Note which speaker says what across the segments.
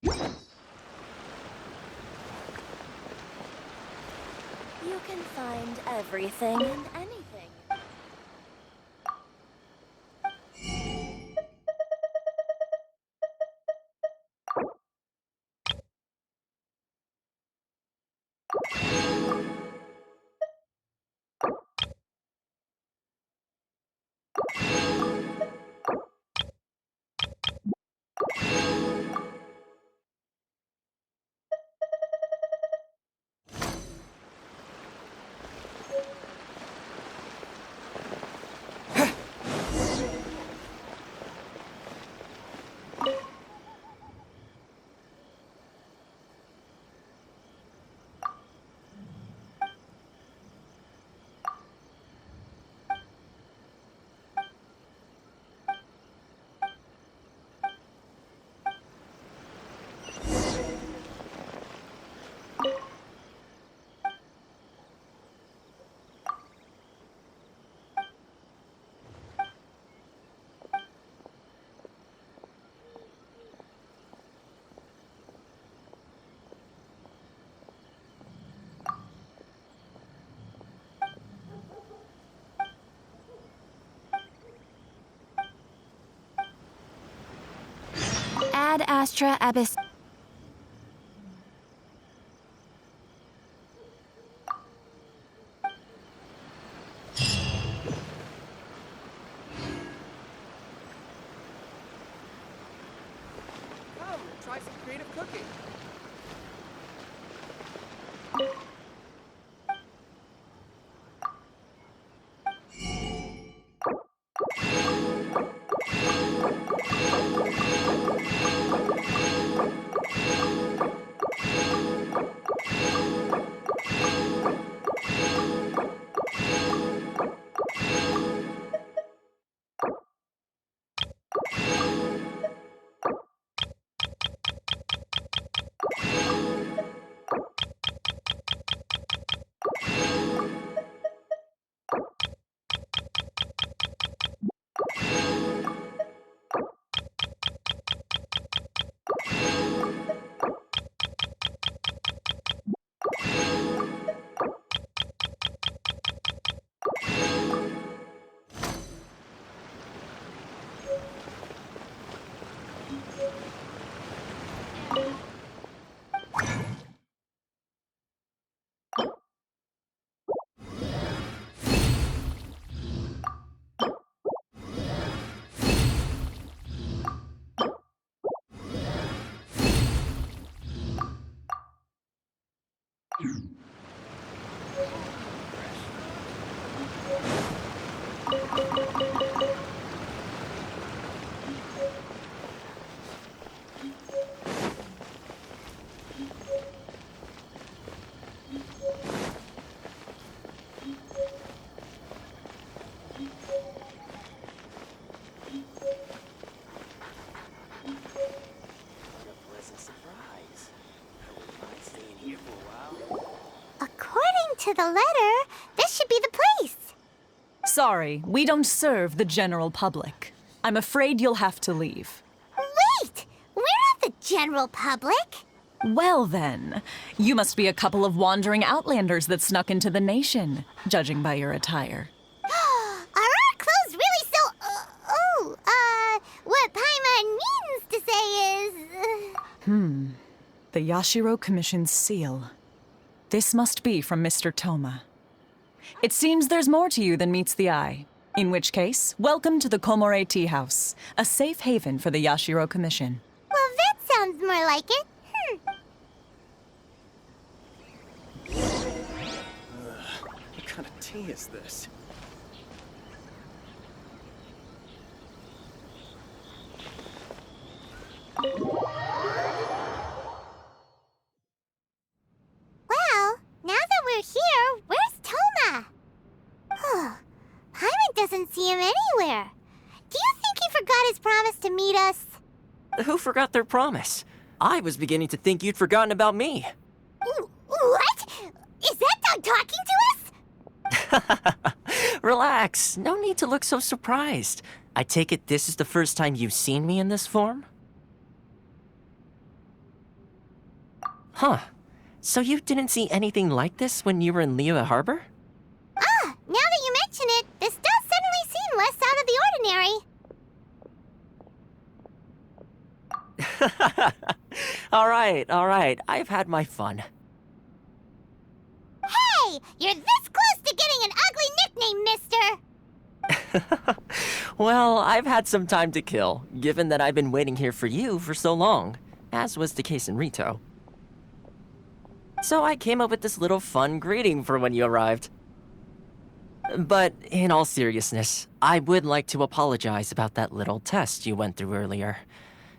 Speaker 1: You can find everything and anything. Ad Astra Abyss.
Speaker 2: Come, try some creative cooking.
Speaker 3: According to the letter, this should be the place.
Speaker 4: Sorry, we don't serve the general public. I'm afraid you'll have to leave.
Speaker 3: Wait! We're not the general public.
Speaker 4: Well then, you must be a couple of wandering outlanders that snuck into the nation, judging by your attire.
Speaker 3: Are our clothes really so... what Paimon means to say is...
Speaker 4: The Yashiro Commission's seal. This must be from Mr. Thoma. It seems there's more to you than meets the eye. In which case, welcome to the Komore Tea House, a safe haven for the Yashiro Commission.
Speaker 3: Well, that sounds more like it.
Speaker 2: What kind of tea is this?
Speaker 3: Well, now that we're here, where's Thoma? Paimon doesn't see him anywhere. Do you think he forgot his promise to meet us?
Speaker 5: Who forgot their promise? I was beginning to think you'd forgotten about me.
Speaker 3: What? Is that dog talking to us?
Speaker 5: Relax, no need to look so surprised. I take it this is the first time you've seen me in this form? Huh. So you didn't see anything like this when you were in Liyue Harbor?
Speaker 3: Ah, now that you mention it, this does suddenly seem less out of the ordinary.
Speaker 5: All right. I've had my fun.
Speaker 3: Hey, you're this close to getting an ugly nickname, mister!
Speaker 5: Well, I've had some time to kill, given that I've been waiting here for you for so long, as was the case in Rito. So I came up with this little fun greeting for when you arrived. But in all seriousness, I would like to apologize about that little test you went through earlier,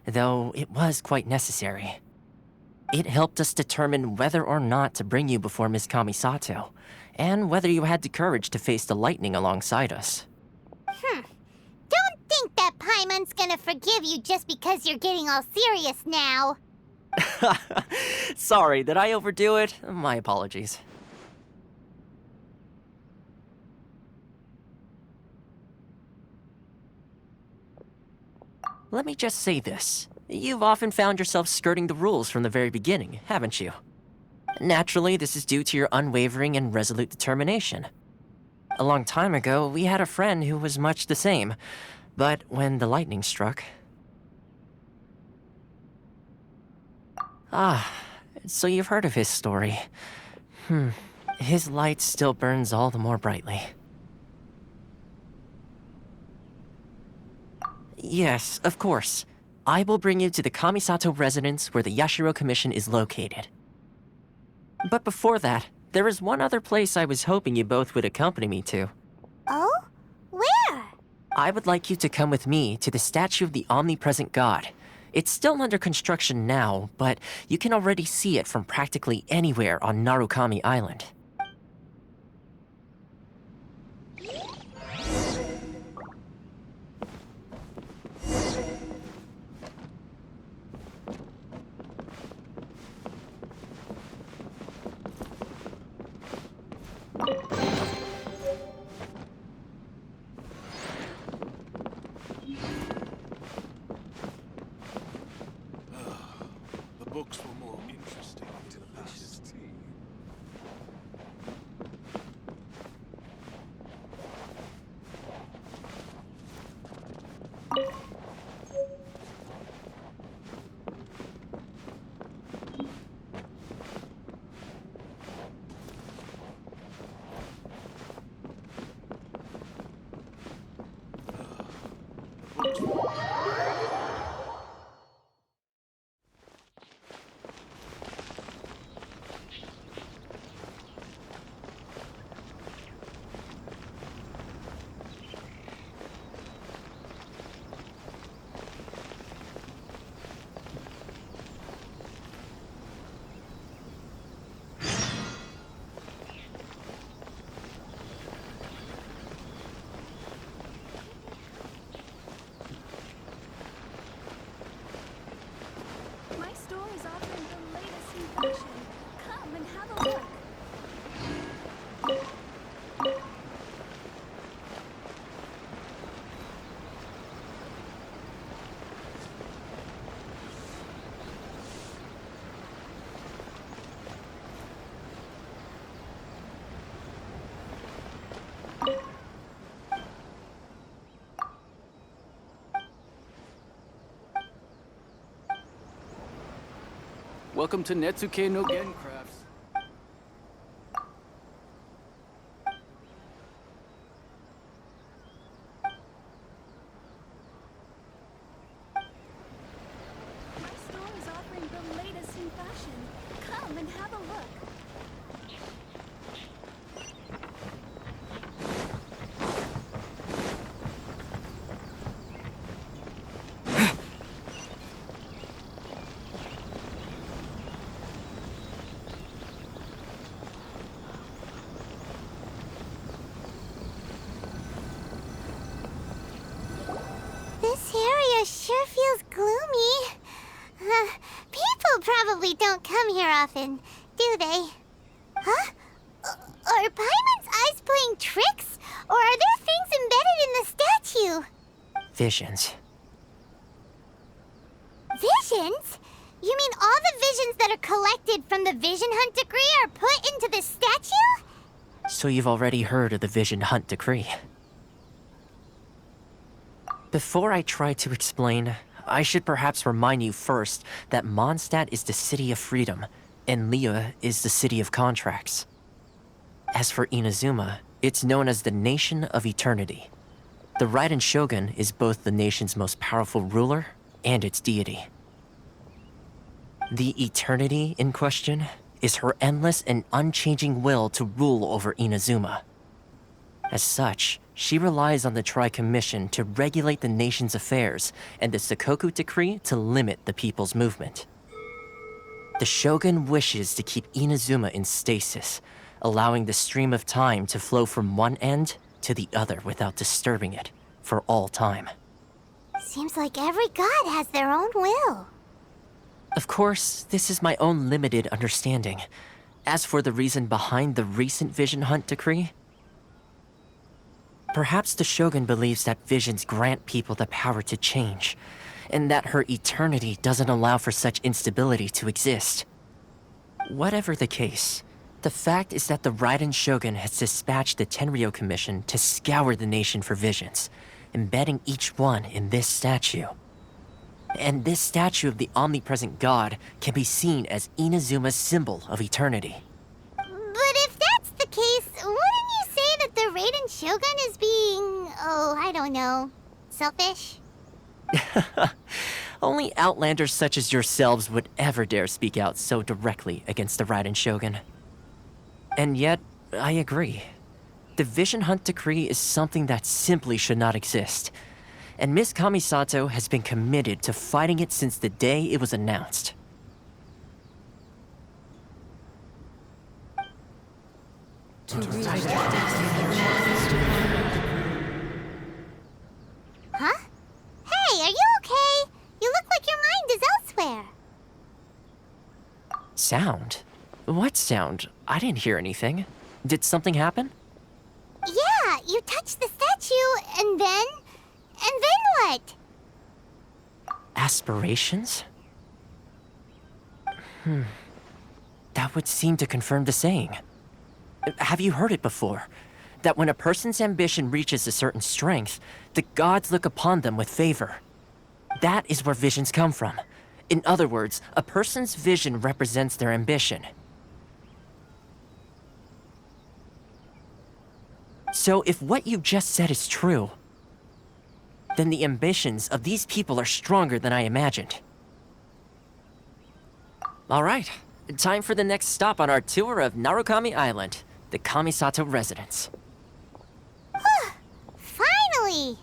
Speaker 5: though it was quite necessary. It helped us determine whether or not to bring you before Miss Kamisato, and whether you had the courage to face the lightning alongside us.
Speaker 3: Don't think that Paimon's gonna forgive you just because you're getting all serious now.
Speaker 5: Sorry, did I overdo it? My apologies. Let me just say this. You've often found yourself skirting the rules from the very beginning, haven't you? Naturally, this is due to your unwavering and resolute determination. A long time ago, we had a friend who was much the same, but when the lightning struck... Ah, so you've heard of his story. His light still burns all the more brightly. Yes, of course. I will bring you to the Kamisato residence where the Yashiro Commission is located. But before that, there is one other place I was hoping you both would accompany me to.
Speaker 3: Oh? Where?
Speaker 5: I would like you to come with me to the statue of the omnipresent god. It's still under construction now, but you can already see it from practically anywhere on Narukami Island.
Speaker 6: The books were more interesting to the past.
Speaker 1: My store is offering the latest in fashion. Come and have a look.
Speaker 2: Welcome to Netsuke no Gen Crafts.
Speaker 1: My store is offering the latest in fashion. Come and have a look.
Speaker 3: This area sure feels gloomy. People probably don't come here often, do they? Huh? Are Paimon's eyes playing tricks? Or are there things embedded in the statue?
Speaker 5: Visions.
Speaker 3: Visions? You mean all the visions that are collected from the Vision Hunt decree are put into this statue?
Speaker 5: So you've already heard of the Vision Hunt decree. Before I try to explain, I should perhaps remind you first that Mondstadt is the city of freedom, and Liyue is the city of contracts. As for Inazuma, it's known as the Nation of Eternity. The Raiden Shogun is both the nation's most powerful ruler and its deity. The Eternity in question is her endless and unchanging will to rule over Inazuma. As such, she relies on the Tri-Commission to regulate the nation's affairs and the Sakoku Decree to limit the people's movement. The Shogun wishes to keep Inazuma in stasis, allowing the stream of time to flow from one end to the other without disturbing it for all time.
Speaker 3: Seems like every god has their own will.
Speaker 5: Of course, this is my own limited understanding. As for the reason behind the recent Vision Hunt decree, perhaps the Shogun believes that visions grant people the power to change, and that her eternity doesn't allow for such instability to exist. Whatever the case, the fact is that the Raiden Shogun has dispatched the Tenryo Commission to scour the nation for visions, embedding each one in this statue. And this statue of the omnipresent god can be seen as Inazuma's symbol of eternity.
Speaker 3: But if that's the case, wouldn't you say that the Raiden Shogun is being, I don't know, selfish?
Speaker 5: Only outlanders such as yourselves would ever dare speak out so directly against the Raiden Shogun. And yet, I agree. The Vision Hunt decree is something that simply should not exist. And Miss Kamisato has been committed to fighting it since the day it was announced.
Speaker 3: Huh? Hey, are you okay? You look like your mind is elsewhere.
Speaker 5: Sound? What sound? I didn't hear anything. Did something happen?
Speaker 3: Yeah, you touched the statue, and then what?
Speaker 5: Aspirations? That would seem to confirm the saying. Have you heard it before? That when a person's ambition reaches a certain strength, the gods look upon them with favor. That is where visions come from. In other words, a person's vision represents their ambition. So if what you just said is true, then the ambitions of these people are stronger than I imagined. All right, time for the next stop on our tour of Narukami Island, the Kamisato residence.
Speaker 3: Finally!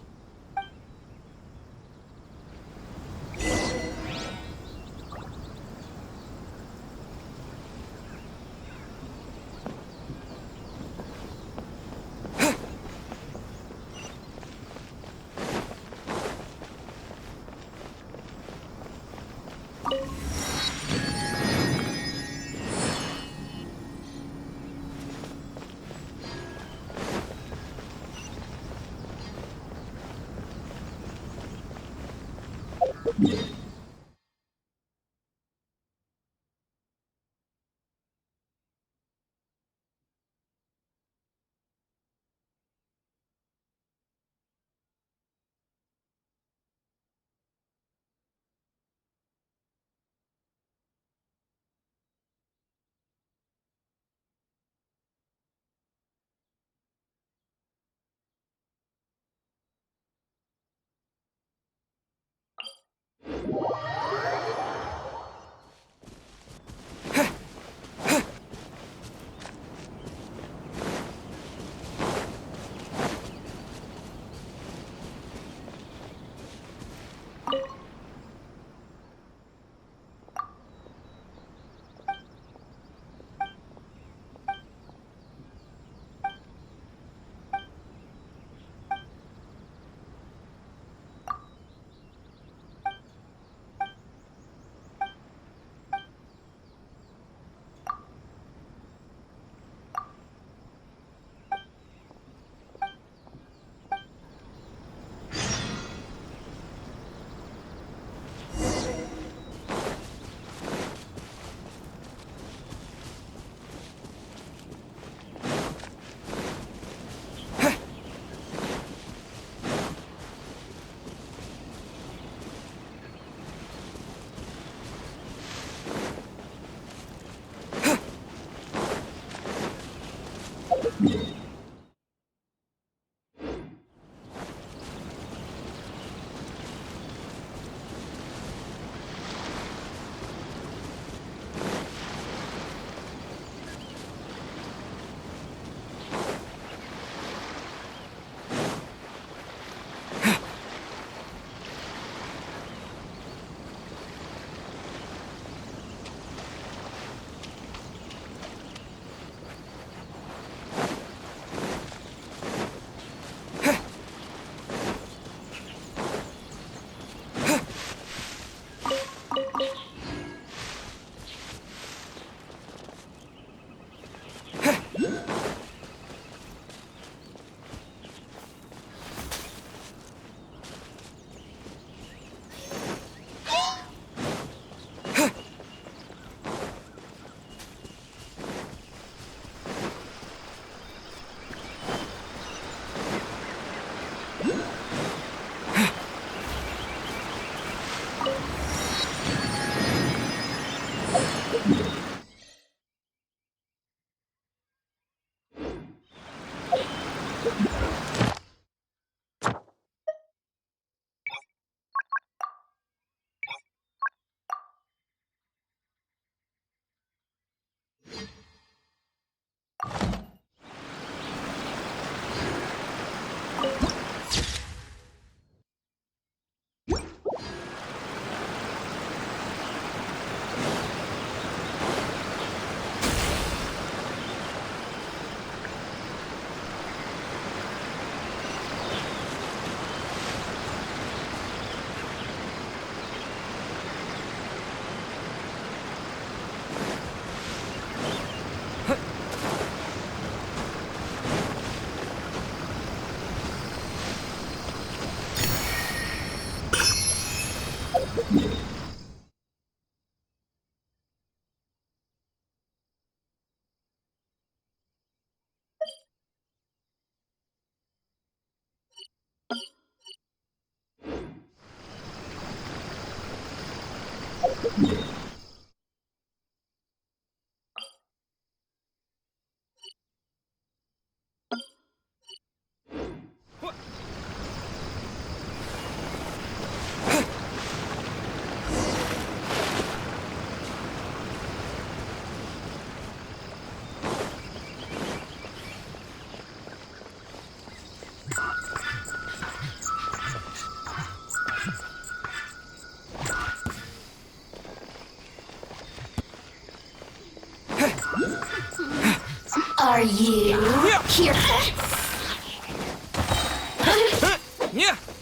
Speaker 1: Are you here?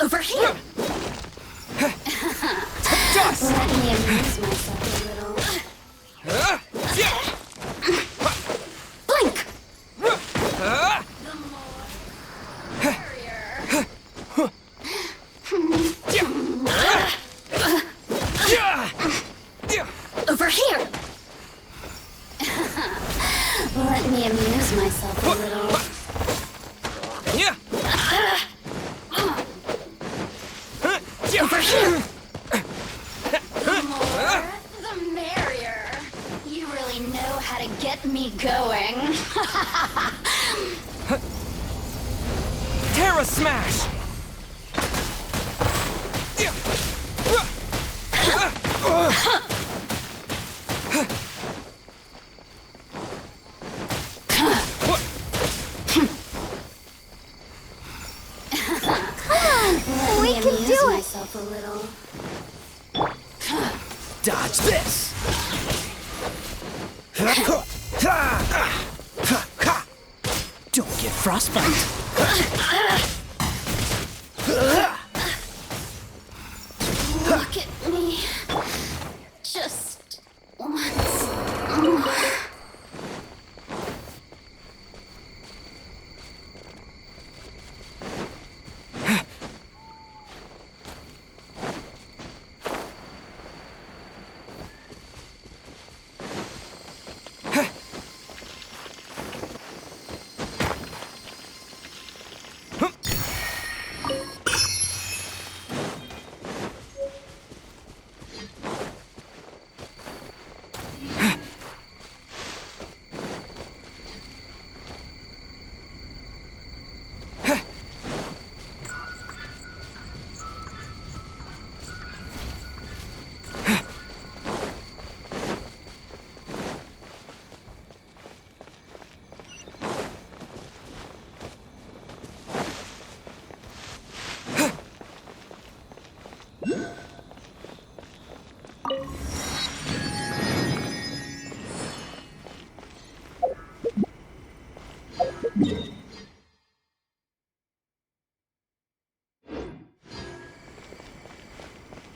Speaker 1: Over here! Let me amuse myself a little. Blink! The more over here! Let me amuse myself a little. Over here! The more, the merrier. You really know how to get me going.
Speaker 5: Terra Smash!
Speaker 3: We can do it!
Speaker 1: Myself a little.
Speaker 5: Dodge this! Don't get frostbite!
Speaker 1: Look at me. Just once.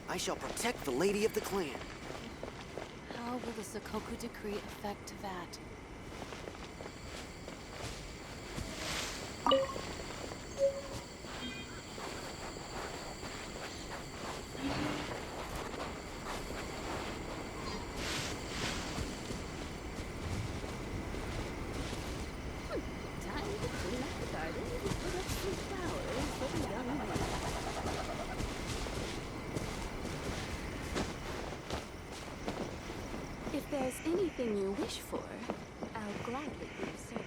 Speaker 7: I shall protect the lady of the clan.
Speaker 8: How will the Sokoku decree affect that?
Speaker 1: Time to clean up the garden and put up some flowers for the young man. If there's anything you wish for, I'll gladly be of service.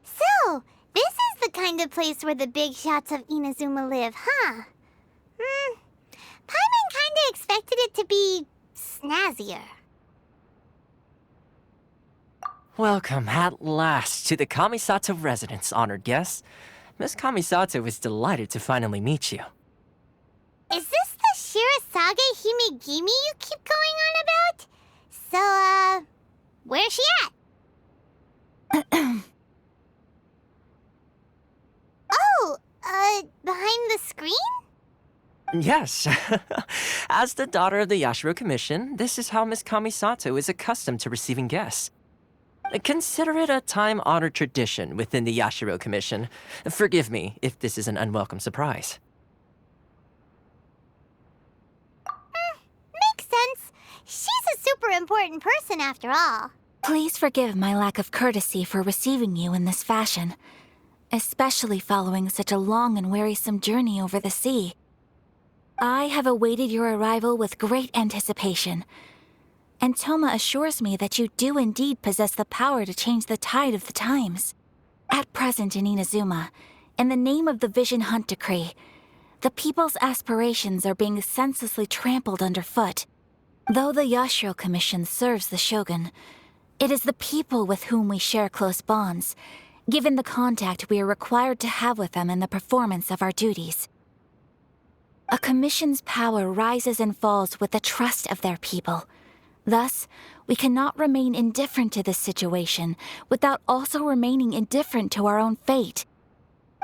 Speaker 3: So, this is the kind of place where the big shots of Inazuma live, huh? Paimon kinda expected it to be snazzier.
Speaker 5: Welcome at last to the Kamisato residence, honored guests. Miss Kamisato is delighted to finally meet you.
Speaker 3: Is this the Shirasage Himegimi you keep going on about? So, where's she at? Oh, behind the screen?
Speaker 5: Yes. As the daughter of the Yashiro Commission, this is how Miss Kamisato is accustomed to receiving guests. Consider it a time-honored tradition within the Yashiro Commission. Forgive me if this is an unwelcome surprise.
Speaker 3: Makes sense. She's a super important person after all.
Speaker 9: Please forgive my lack of courtesy for receiving you in this fashion, especially following such a long and wearisome journey over the sea. I have awaited your arrival with great anticipation, and Thoma assures me that you do indeed possess the power to change the tide of the times. At present in Inazuma, in the name of the Vision Hunt Decree, the people's aspirations are being senselessly trampled underfoot. Though the Yashiro Commission serves the Shogun, it is the people with whom we share close bonds, given the contact we are required to have with them in the performance of our duties. A commission's power rises and falls with the trust of their people. Thus, we cannot remain indifferent to this situation without also remaining indifferent to our own fate.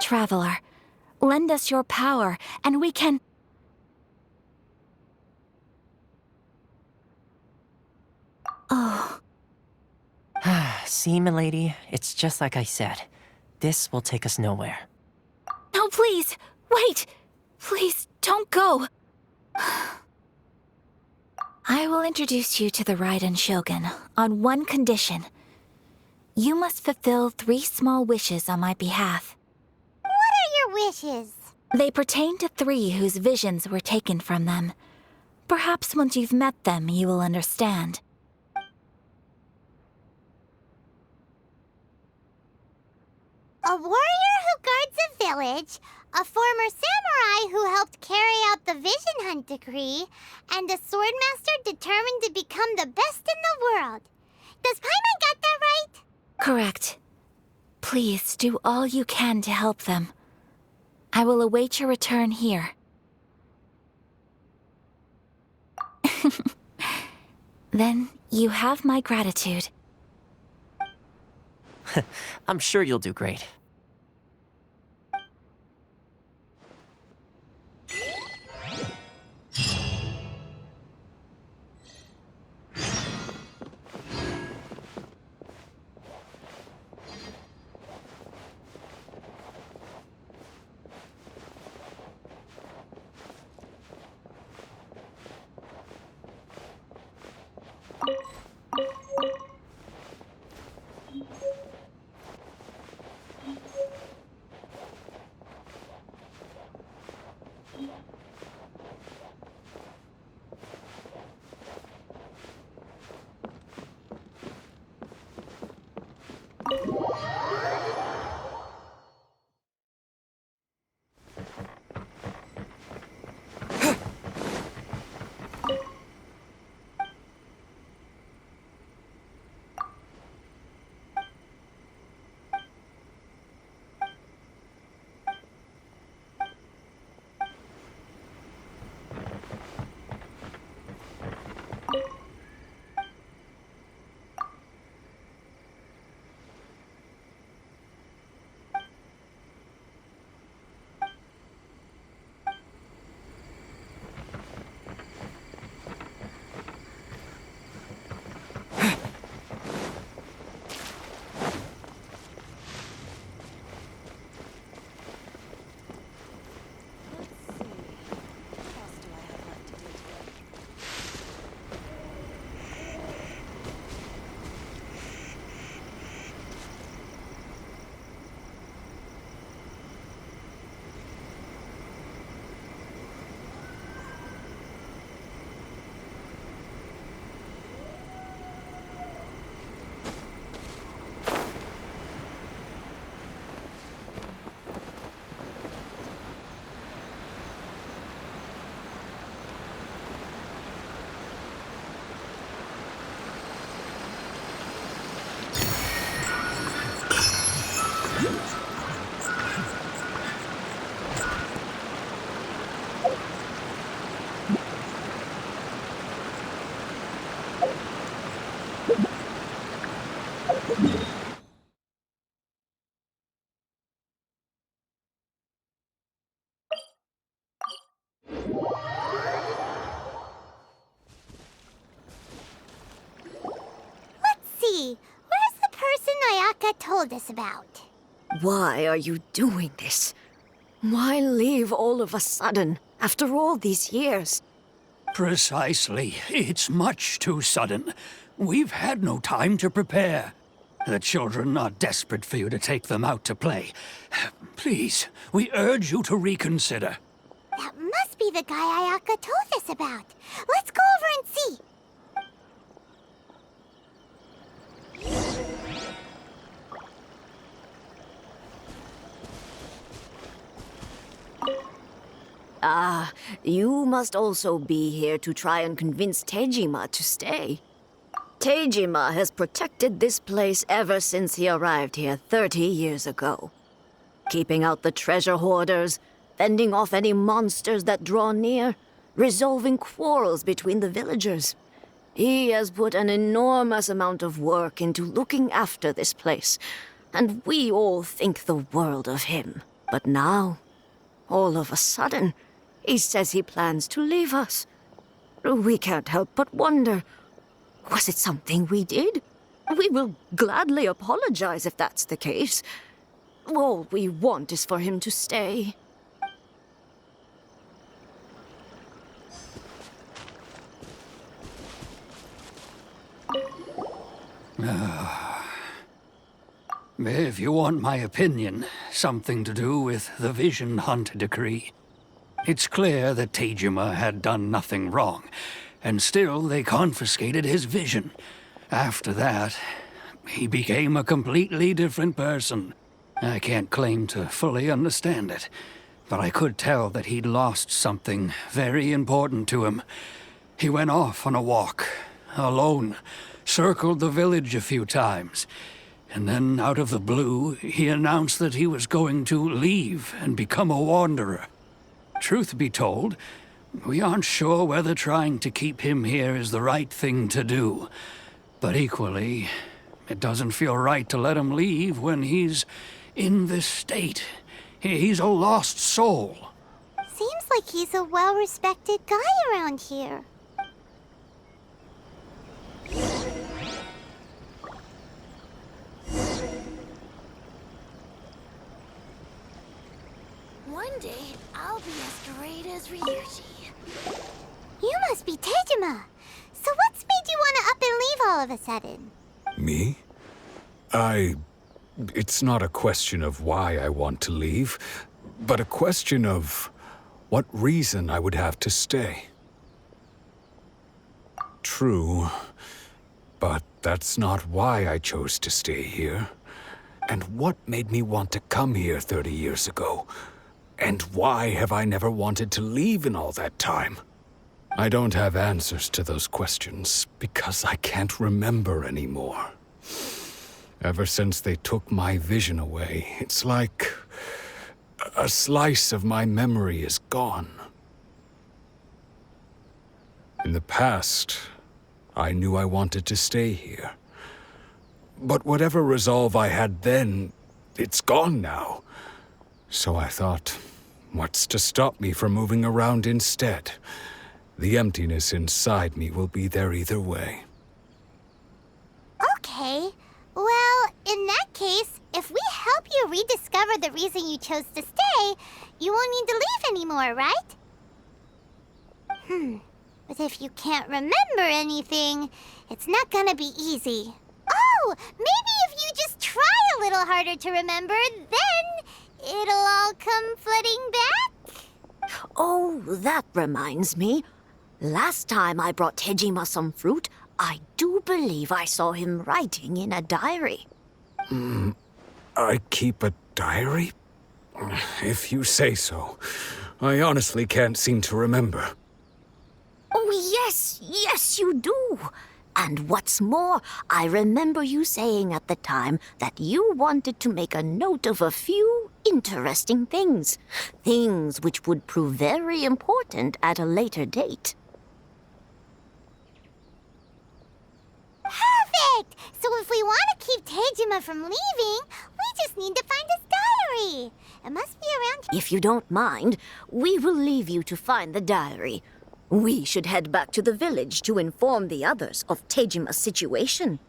Speaker 9: Traveler, lend us your power, and we can... Oh.
Speaker 5: See, milady, it's just like I said. This will take us nowhere.
Speaker 9: No, please, wait! Please, don't go! I will introduce you to the Raiden Shogun on one condition. You must fulfill 3 small wishes on my behalf.
Speaker 3: What are your wishes?
Speaker 9: They pertain to 3 whose visions were taken from them. Perhaps once you've met them, you will understand.
Speaker 3: A warrior who guards a village, a former samurai who helped carry out the Vision Hunt Decree, and a swordmaster determined to become the best in the world. Does Paimon got that right?
Speaker 9: Correct. Please do all you can to help them. I will await your return here. Then you have my gratitude.
Speaker 5: I'm sure you'll do great.
Speaker 3: Let's see. Where's the person Ayaka told us about?
Speaker 10: Why are you doing this? Why leave all of a sudden, after all these years?
Speaker 11: Precisely. It's much too sudden. We've had no time to prepare. The children are desperate for you to take them out to play. Please, we urge you to reconsider.
Speaker 3: That must be the guy Ayaka told us about. Let's go over and see.
Speaker 10: Ah, you must also be here to try and convince Tejima to stay. Tejima has protected this place ever since he arrived here 30 years ago. Keeping out the treasure hoarders, fending off any monsters that draw near, resolving quarrels between the villagers. He has put an enormous amount of work into looking after this place, and we all think the world of him. But now, all of a sudden, he says he plans to leave us. We can't help but wonder, was it something we did? We will gladly apologize if that's the case. All we want is for him to stay.
Speaker 11: If you want my opinion, something to do with the Vision Hunt decree. It's clear that Tejima had done nothing wrong, and still they confiscated his vision. After that, he became a completely different person. I can't claim to fully understand it, but I could tell that he'd lost something very important to him. He went off on a walk, alone, circled the village a few times, and then out of the blue, he announced that he was going to leave and become a wanderer. Truth be told, we aren't sure whether trying to keep him here is the right thing to do. But equally, it doesn't feel right to let him leave when he's in this state. He's a lost soul.
Speaker 3: Seems like he's a well-respected guy around here.
Speaker 1: One day, I'll be as great as Ryuji.
Speaker 3: You must be Tejima. So what's made you want to up and leave all of a sudden?
Speaker 6: Me? It's not a question of why I want to leave, but a question of what reason I would have to stay. True, but that's not why I chose to stay here. And what made me want to come here 30 years ago? And why have I never wanted to leave in all that time? I don't have answers to those questions because I can't remember anymore. Ever since they took my vision away, it's like a slice of my memory is gone. In the past, I knew I wanted to stay here. But whatever resolve I had then, it's gone now. So I thought, what's to stop me from moving around instead? The emptiness inside me will be there either way.
Speaker 3: Okay. Well, in that case, if we help you rediscover the reason you chose to stay, you won't need to leave anymore, right? But if you can't remember anything, it's not gonna be easy. Oh, maybe if you just try a little harder to remember, then it'll all come flooding back.
Speaker 10: Oh, that reminds me. Last time I brought Tejima some fruit, I do believe I saw him writing in a diary.
Speaker 6: I keep a diary? If you say so. I honestly can't seem to remember.
Speaker 10: Oh, yes, you do. And what's more, I remember you saying at the time that you wanted to make a note of a few interesting things. Things which would prove very important at a later date.
Speaker 3: Perfect! So if we want to keep Tejima from leaving, we just need to find his diary. It must be around
Speaker 10: If you don't mind, we will leave you to find the diary. We should head back to the village to inform the others of Tejima's situation.